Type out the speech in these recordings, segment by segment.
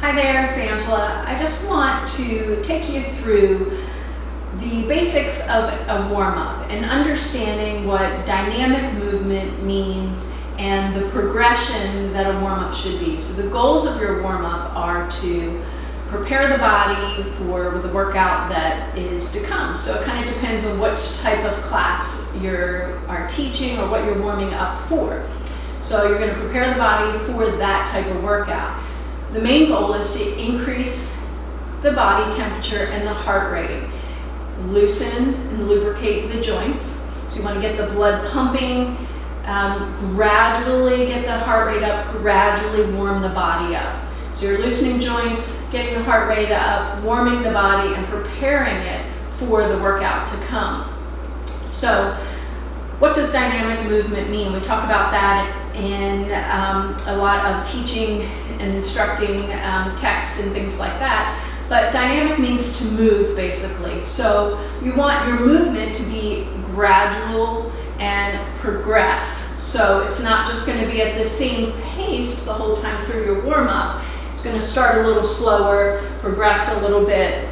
Hi there, it's Angela. I just want to take you through the basics of a warm-up and understanding what dynamic movement means and the progression that a warm-up should be. So the goals of your warm-up are to prepare the body for the workout that is to come. So it kind of depends on which type of class you are teaching or what you're warming up for. So you're going to prepare the body for that type of workout. The main goal is to increase the body temperature and the heart rate. Loosen and lubricate the joints. So you want to get the blood pumping, gradually get the heart rate up, gradually warm the body up. So you're loosening joints, getting the heart rate up, warming the body, and preparing it for the workout to come. So what does dynamic movement mean? We talk about that in a lot of teaching and instructing text and things like that. But dynamic means to move, basically. So you want your movement to be gradual and progress. So it's not just going to be at the same pace the whole time through your warm-up. It's going to start a little slower, progress a little bit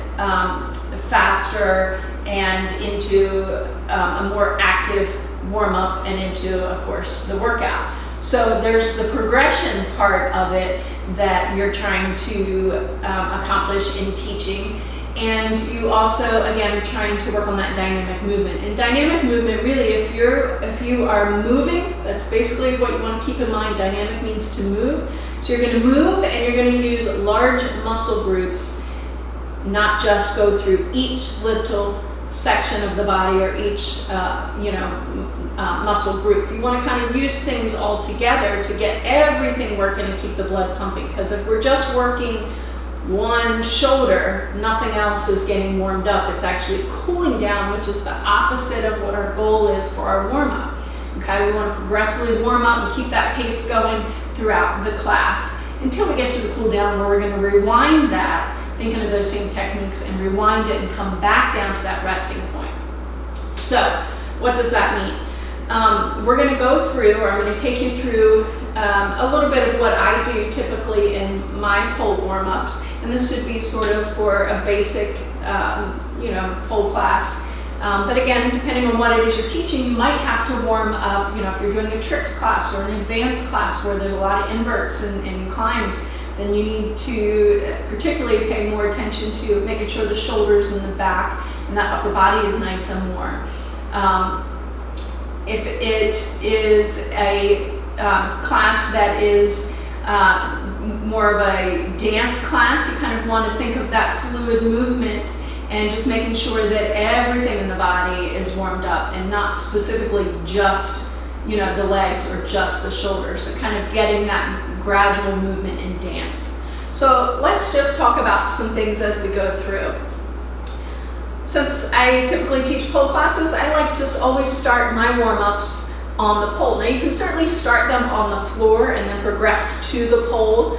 faster, and into a more active warm-up and into, of course, the workout. So there's the progression part of it that you're trying to accomplish in teaching. And you also, again, are trying to work on that dynamic movement. And dynamic movement, really, if you are moving, that's basically what you want to keep in mind. Dynamic means to move. So you're going to move and you're going to use large muscle groups, not just go through each little section of the body or each muscle group. You want to kind of use things all together to get everything working and keep the blood pumping. Because if we're just working one shoulder, nothing else is getting warmed up. It's actually cooling down, which is the opposite of what our goal is for our warm-up. Okay, we want to progressively warm up and keep that pace going throughout the class until we get to the cool down, where we're going to rewind that, thinking of those same techniques, and rewind it and come back down to that resting point. So what does that mean? We're going to go through, or I'm going to take you through a little bit of what I do typically in my pole warm-ups, and this would be sort of for a basic pole class. But again, depending on what it is you're teaching, you might have to warm up, if you're doing a tricks class or an advanced class where there's a lot of inverts and climbs, then you need to particularly pay more attention to making sure the shoulders and the back and that upper body is nice and warm. If it is a class that is more of a dance class, you kind of want to think of that fluid movement and just making sure that everything in the body is warmed up and not specifically just the legs or just the shoulders. So kind of getting that gradual movement in dance. So let's just talk about some things as we go through. Since I typically teach pole classes, I like to always start my warm-ups on the pole. Now you can certainly start them on the floor and then progress to the pole.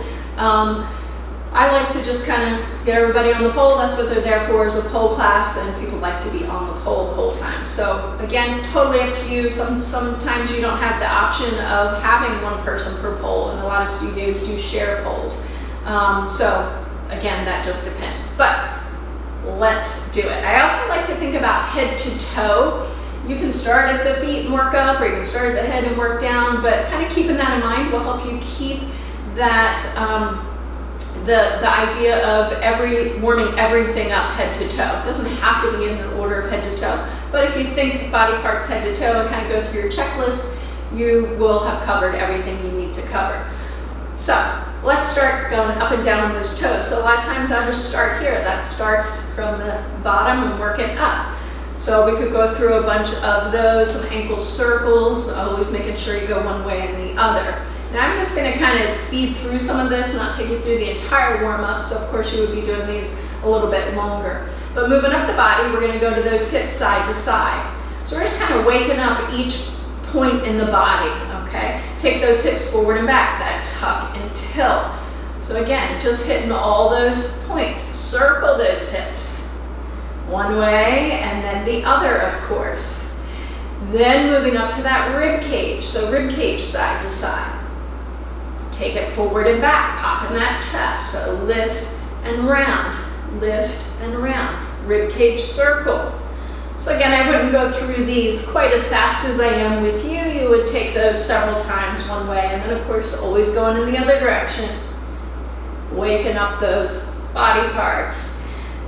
I like to just kind of get everybody on the pole. That's what they're there for, is a pole class, and people like to be on the pole the whole time. So again, totally up to you. Sometimes you don't have the option of having one person per pole, and a lot of studios do share poles. So again, that just depends. But let's do it. I also like to think about head to toe. You can start at the feet and work up, or you can start at the head and work down, but kind of keeping that in mind will help you keep that the idea of warming everything up head to toe. It doesn't have to be in the order of head to toe, but if you think body parts head to toe and kind of go through your checklist, you will have covered everything you need to cover. So let's start going up and down on those toes. So a lot of times I'll just start here. That starts from the bottom and work it up. So we could go through a bunch of those, some ankle circles, always making sure you go one way and the other. Now I'm just going to kind of speed through some of this, not take you through the entire warm-up, so of course you would be doing these a little bit longer. But moving up the body, we're going to go to those hips side to side. So we're just kind of waking up each point in the body, okay? Take those hips forward and back, that tuck and tilt. So again, just hitting all those points. Circle those hips. One way and then the other, of course. Then moving up to that rib cage. So rib cage side to side. Take it forward and back, popping that chest. So lift and round, rib cage circle. So again, I wouldn't go through these quite as fast as I am with you. You would take those several times one way, and then of course always going in the other direction, waking up those body parts.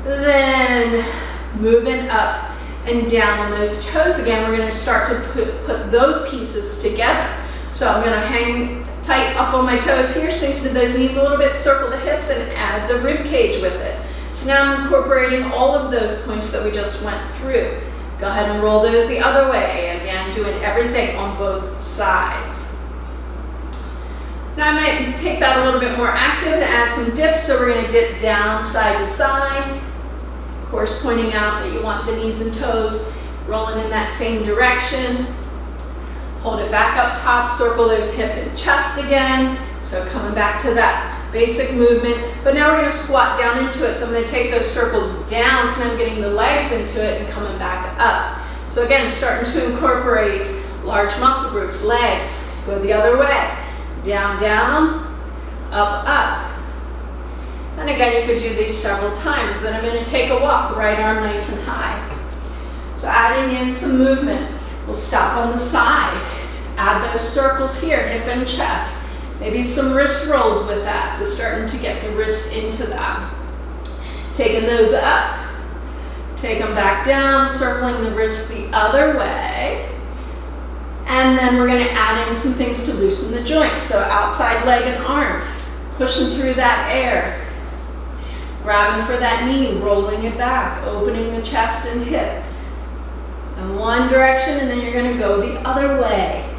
Then moving up and down on those toes again. We're going to start to put those pieces together. So I'm going to hang tight up on my toes here, sink to those knees a little bit, circle the hips, and add the rib cage with it. So now I'm incorporating all of those points that we just went through. Go ahead and roll those the other way. Again, doing everything on both sides. Now I might take that a little bit more active and add some dips. So we're going to dip down side to side. Of course, pointing out that you want the knees and toes rolling in that same direction. Hold it back up top, circle those hip and chest again. So coming back to that basic movement, but now we're going to squat down into it. So I'm going to take those circles down, so now I'm getting the legs into it and coming back up. So again, starting to incorporate large muscle groups, legs, go the other way, down, down, up. And again, you could do these several times. Then I'm going to take a walk, right arm nice and high. So adding in some movement. We'll stop on the side, add those circles here, hip and chest. Maybe some wrist rolls with that, so starting to get the wrist into that. Taking those up, take them back down, circling the wrist the other way. And then we're going to add in some things to loosen the joints. So outside leg and arm, pushing through that air. Grabbing for that knee, rolling it back, opening the chest and hip. In one direction, and then you're going to go the other way.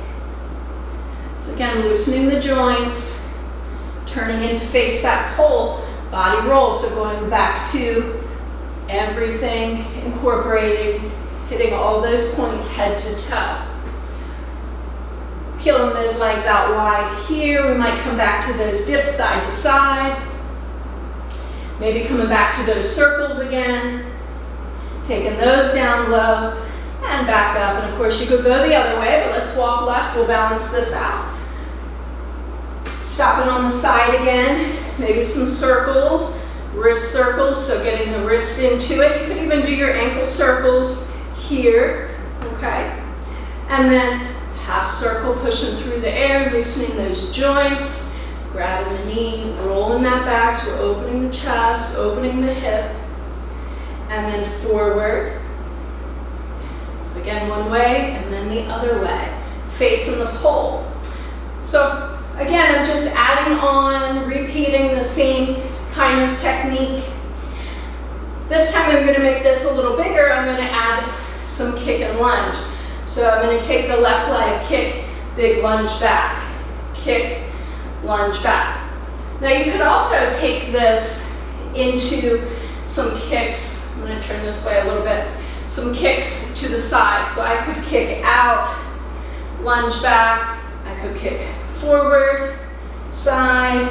So again, loosening the joints, turning in to face that pole, body roll. So going back to everything, incorporating, hitting all those points head to toe. Peeling those legs out wide here. We might come back to those dips side to side. Maybe coming back to those circles again. Taking those down low and back up. And of course you could go the other way, but let's walk left. We'll balance this out. Stopping on the side again, maybe some circles, wrist circles, so getting the wrist into it. You could even do your ankle circles here, okay? And then half circle, pushing through the air, loosening those joints, grabbing the knee, rolling that back, so we're opening the chest, opening the hip, and then forward. So again, one way, and then the other way, facing the pole. So again, I'm just adding on, repeating the same kind of technique. This time I'm going to make this a little bigger. I'm going to add some kick and lunge. So I'm going to take the left leg, kick, big lunge back, kick, lunge back. Now you could also take this into some kicks. I'm going to turn this way a little bit. Some kicks to the side. So I could kick out, lunge back. I could kick forward, side,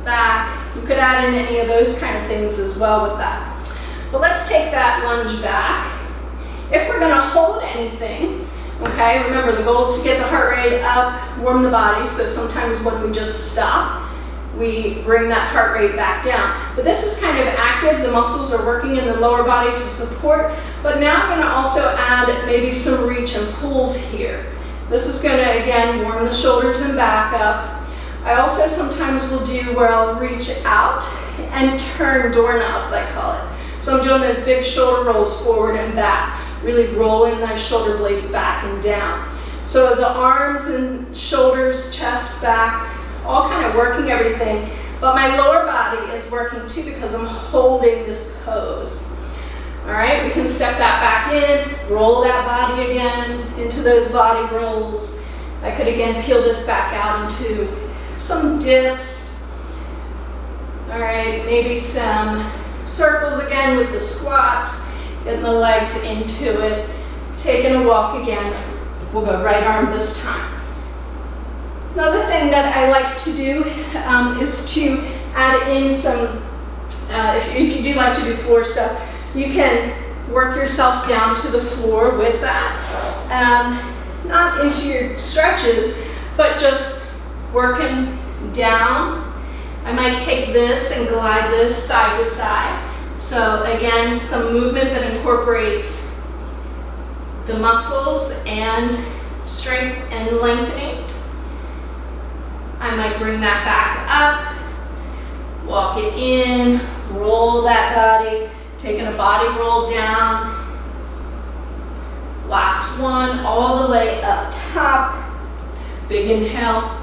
back. You could add in any of those kind of things as well with that. But let's take that lunge back. If we're going to hold anything, okay, remember the goal is to get the heart rate up, warm the body. So sometimes when we just stop, we bring that heart rate back down. But this is kind of active. The muscles are working in the lower body to support. But now I'm going to also add maybe some reach and pulls here. This is going to, again, warm the shoulders and back up. I also sometimes will do where I'll reach out and turn doorknobs, I call it. So I'm doing those big shoulder rolls forward and back, really rolling those shoulder blades back and down. So the arms and shoulders, chest, back, all kind of working everything. But my lower body is working too because I'm holding this pose. All right, we can step that back in, roll that body again into those body rolls. I could again peel this back out into some dips. All right, maybe some circles again with the squats, getting the legs into it, taking a walk again. We'll go right arm this time. Another thing that I like to do is to add in some, if you do like to do floor stuff, you can work yourself down to the floor with that. Not into your stretches, but just working down. I might take this and glide this side to side. So again, some movement that incorporates the muscles and strength and lengthening. I might bring that back up, walk it in, roll that body, taking a body roll down. Last one, all the way up top. Big inhale.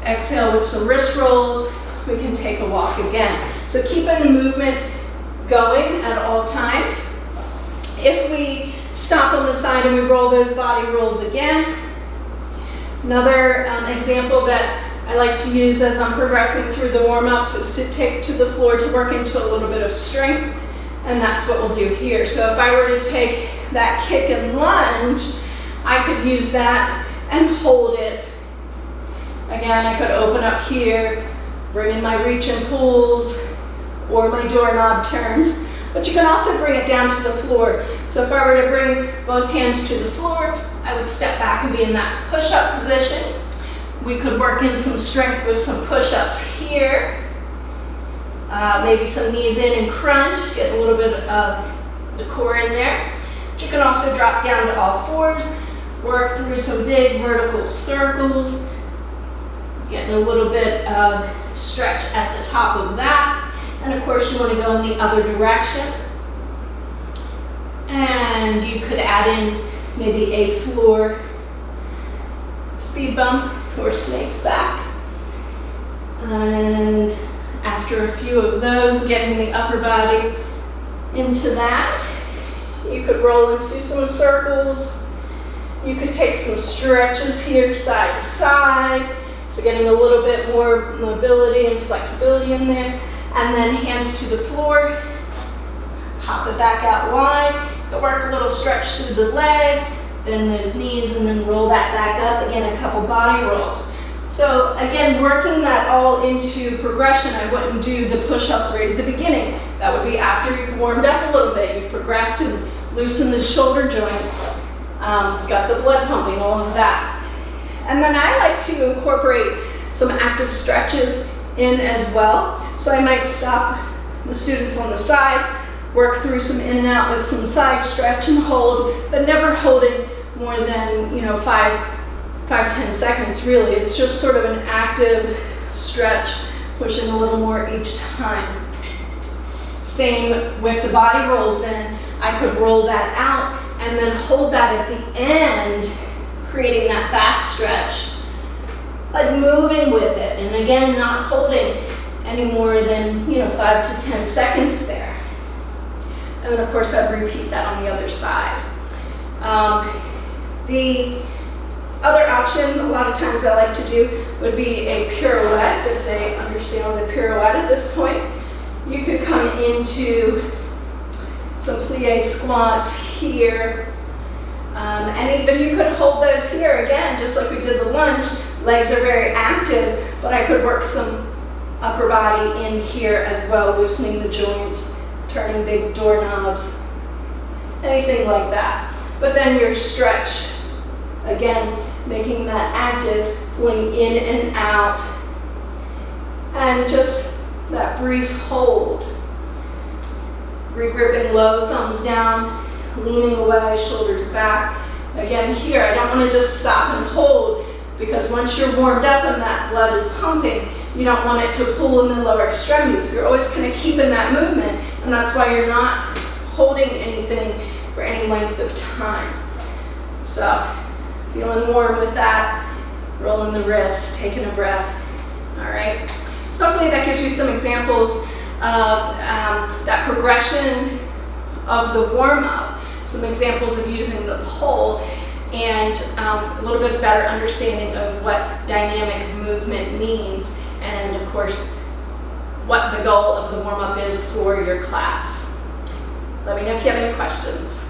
Exhale with some wrist rolls. We can take a walk again. So keeping the movement going at all times. If we stop on the side and we roll those body rolls again. Another example that I like to use as I'm progressing through the warm-ups is to take to the floor to work into a little bit of strength, and that's what we'll do here. So if I were to take that kick and lunge, I could use that and hold it. Again, I could open up here, bring in my reach and pulls, or my doorknob turns, but you can also bring it down to the floor. So if I were to bring both hands to the floor, I would step back and be in that push-up position. We could work in some strength with some push-ups here. Maybe some knees in and crunch, get a little bit of the core in there. But you can also drop down to all fours, work through some big vertical circles, getting a little bit of stretch at the top of that. And of course you want to go in the other direction. And you could add in maybe a floor speed bump or snake back. And after a few of those, getting the upper body into that, you could roll into some circles. You could take some stretches here side to side. So getting a little bit more mobility and flexibility in there. And then hands to the floor, hop it back out wide. Go work a little stretch through the leg, bend those knees, and then roll that back up. Again, a couple body rolls. So again, working that all into progression. I wouldn't do the push-ups right at the beginning. That would be after you've warmed up a little bit. You've progressed and loosened the shoulder joints, got the blood pumping, all of that. And then I like to incorporate some active stretches in as well. So I might stop the students on the side, work through some in and out with some side stretch and hold, but never holding more than 5-10 seconds really. It's just sort of an active stretch, pushing a little more each time. Same with the body rolls then. I could roll that out and then hold that at the end, creating that back stretch, like moving with it. And again, not holding any more than 5 to 10 seconds there. And then of course I'd repeat that on the other side. The other option, a lot of times I like to do, would be a pirouette, if they understand the pirouette at this point. You could come into some plie squats here. And even you could hold those here again, just like we did the lunge. Legs are very active, but I could work some upper body in here as well, loosening the joints, turning big doorknobs, anything like that. But then your stretch, again, making that active, pulling in and out, and just that brief hold. Regripping low, thumbs down, leaning away, shoulders back. Again here, I don't want to just stop and hold, because once you're warmed up and that blood is pumping, you don't want it to pull in the lower extremities. You're always kind of keeping that movement, and that's why you're not holding anything for any length of time. So, feeling warm with that, rolling the wrist, taking a breath. All right. So hopefully that gives you some examples of that progression of the warm-up, some examples of using the pole, and a little bit better understanding of what dynamic movement means, and of course, what the goal of the warm-up is for your class. Let me know if you have any questions.